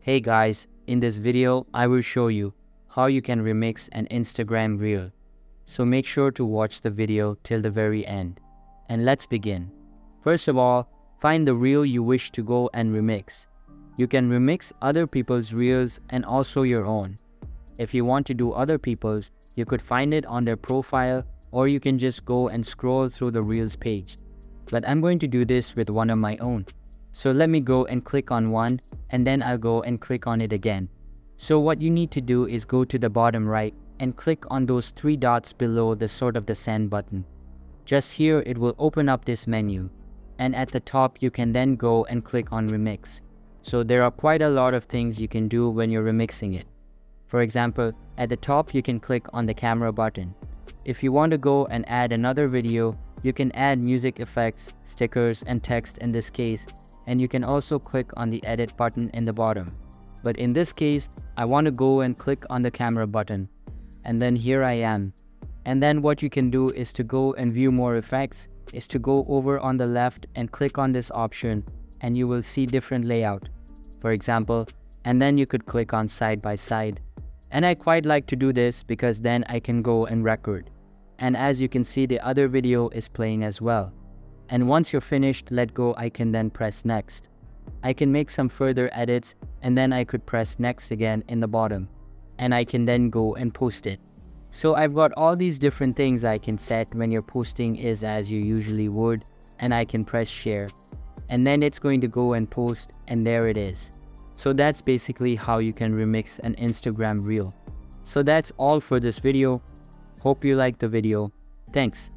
Hey guys, in this video, I will show you how you can remix an Instagram reel. So make sure to watch the video till the very end. And let's begin. First of all, find the reel you wish to go and remix. You can remix other people's reels and also your own. If you want to do other people's, you could find it on their profile, or you can just go and scroll through the reels page. But I'm going to do this with one of my own. So let me go and click on one, and then I'll go and click on it again. So what you need to do is go to the bottom right and click on those three dots below the send button. Just here it will open up this menu, and at the top you can then go and click on remix. So there are quite a lot of things you can do when you're remixing it. For example, at the top you can click on the camera button. If you want to go and add another video, you can add music effects, stickers and text in this case, and you can also click on the edit button in the bottom. But in this case, I want to go and click on the camera button, and then here I am. And then what you can do is to go and view more effects, is to go over on the left and click on this option, and you will see different layout, for example, and then you could click on side by side. And I quite like to do this because then I can go and record. And as you can see, the other video is playing as well. And once you're finished, let go, I can then press next. I can make some further edits, and then I could press next again in the bottom. And I can then go and post it. So I've got all these different things I can set when you're posting is as you usually would, and I can press share. And then it's going to go and post, and there it is. So that's basically how you can remix an Instagram reel. So that's all for this video. Hope you liked the video. Thanks.